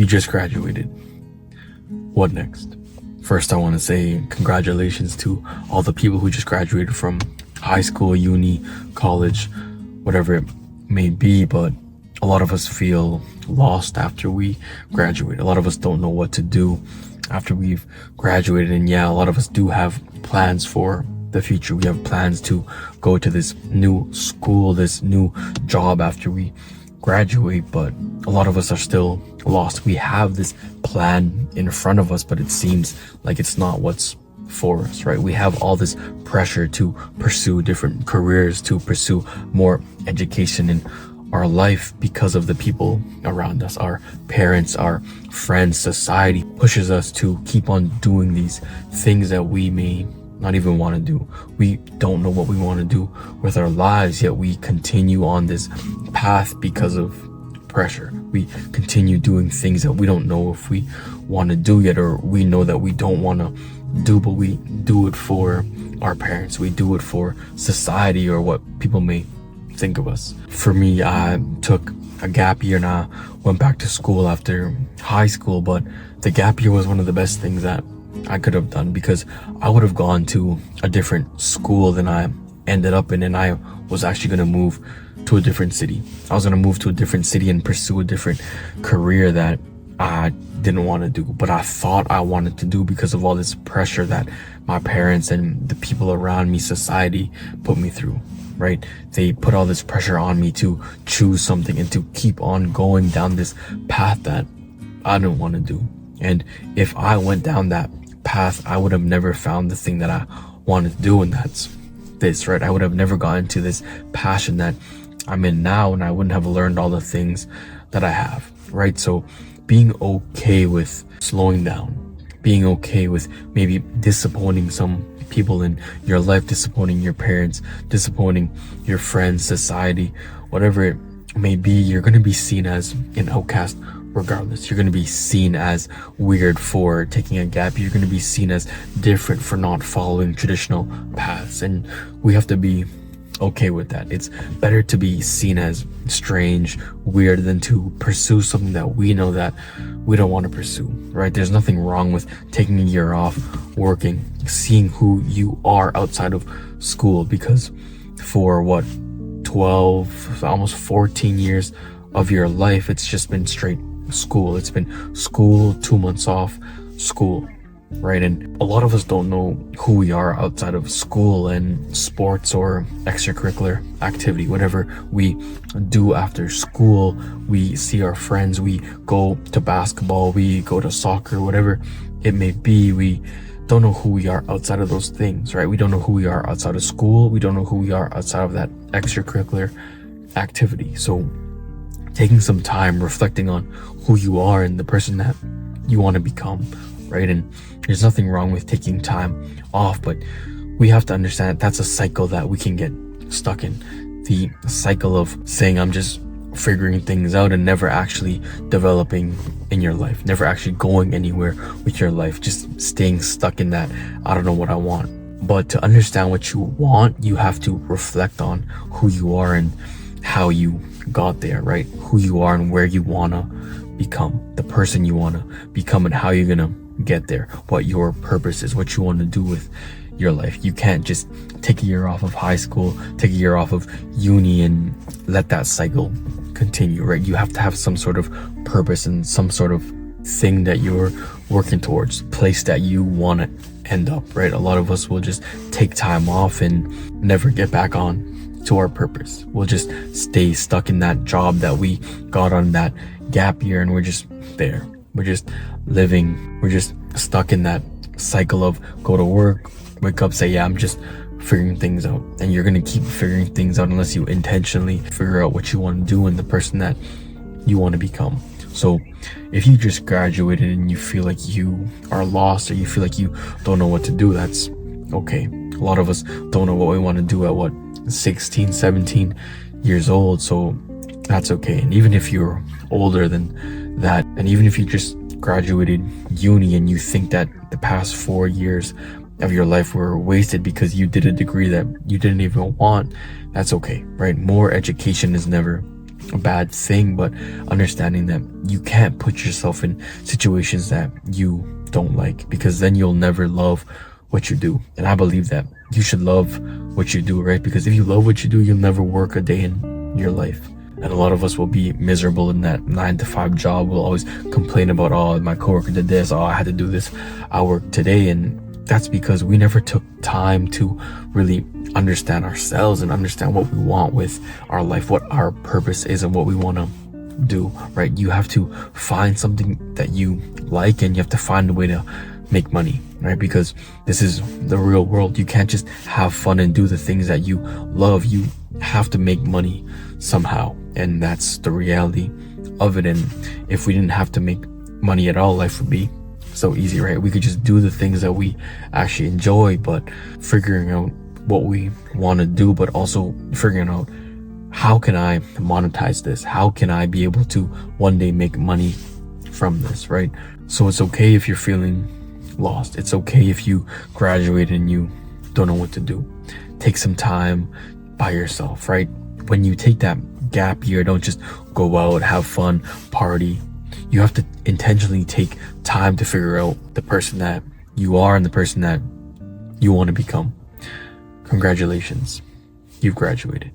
You just graduated. What next? First, I want to say congratulations to all the people who just graduated from high school, uni, college, whatever it may be, but a lot of us feel lost after we graduate. A lot of us don't know what to do after we've graduated. And yeah, a lot of us do have plans for the future. We have plans to go to this new school, this new job after we graduate, but a lot of us are still lost. We have this plan in front of us, but it seems like it's not what's for us, right? We have all this pressure to pursue different careers, to pursue more education in our life because of the people around us. Our parents, our friends, society pushes us to keep on doing these things that we may not even want to do. We don't know what we want to do with our lives, yet we continue on this path because of pressure. We continue doing things that we don't know if we want to do yet, or we know that we don't want to do, but we do it for our parents. We do it for society or what people may think of us. For me, I took a gap year and I went back to school after high school, but the gap year was one of the best things that I could have done, because I would have gone to a different school than I ended up in, and I was actually going to move to a different city. I was going to move to a different city and pursue a different career that I didn't want to do, but I thought I wanted to do because of all this pressure that my parents and the people around me, society, put me through, right? They put all this pressure on me to choose something and to keep on going down this path that I didn't want to do. And if I went down that path, I would have never found the thing that I wanted to do, and that's this, right? I would have never gotten to this passion that I'm in now, and I wouldn't have learned all the things that I have, right? So being okay with slowing down, being okay with maybe disappointing some people in your life, disappointing your parents, disappointing your friends, society, whatever it may be, you're going to be seen as an outcast regardless. You're going to be seen as weird for taking a gap. You're going to be seen as different for not following traditional paths, and we have to be okay with that. It's better to be seen as strange, weird, than to pursue something that we know that we don't want to pursue, right? There's nothing wrong with taking a year off, working, seeing who you are outside of school, because for 12, almost 14 years of your life, it's just been straight school. It's been school, 2 months off, school, right? And a lot of us don't know who we are outside of school and sports or extracurricular activity. Whatever we do after school, we see our friends, we go to basketball, we go to soccer, whatever it may be. We don't know who we are outside of those things, right? We don't know who we are outside of school. We don't know who we are outside of that extracurricular activity. So taking some time reflecting on who you are and the person that you want to become, right? And there's nothing wrong with taking time off, but we have to understand that that's a cycle that we can get stuck in. The cycle of saying, I'm just figuring things out, and never actually developing in your life, never actually going anywhere with your life, just staying stuck in that, I don't know what I want. But to understand what you want, you have to reflect on who you are and how you got there, right? Who you are and where you want to become, the person you want to become, and how you're going to get there, what your purpose is, what you want to do with your life. You can't just take a year off of high school, take a year off of uni, and let that cycle continue, right? You have to have some sort of purpose and some sort of thing that you're working towards, place that you want to end up, right? A lot of us will just take time off and never get back on to our purpose. We'll just stay stuck in that job that we got on that gap year, and we're just there. We're just living. We're just stuck in that cycle of go to work, wake up, say, yeah, I'm just figuring things out. And you're going to keep figuring things out unless you intentionally figure out what you want to do and the person that you want to become. So if you just graduated and you feel like you are lost, or you feel like you don't know what to do, that's okay. A lot of us don't know what we want to do at 16, 17 years old. So that's okay. And even if you're older than that, and even if you just graduated uni and you think that the past 4 years of your life were wasted because you did a degree that you didn't even want, that's okay, right? More education is never a bad thing, but understanding that you can't put yourself in situations that you don't like, because then you'll never love what you do. And I believe that you should love what you do, right? Because if you love what you do, you'll never work a day in your life. And a lot of us will be miserable in that 9 to 5 job. We'll always complain about, oh, my coworker did this, oh, I had to do this, I worked today. And that's because we never took time to really understand ourselves and understand what we want with our life, what our purpose is, and what we want to do, right? You have to find something that you like, and you have to find a way to make money, right? Because this is the real world. You can't just have fun and do the things that you love. You have to make money somehow, and that's the reality of it. And if we didn't have to make money at all, life would be so easy, right? We could just do the things that we actually enjoy, but figuring out what we want to do, but also figuring out, how can I monetize this? How can I be able to one day make money from this, right? So it's okay if you're feeling lost. It's okay if you graduate and you don't know what to do. Take some time by yourself, right? When you take that gap year, don't just go out, have fun, party. You have to intentionally take time to figure out the person that you are and the person that you want to become. Congratulations, you've graduated.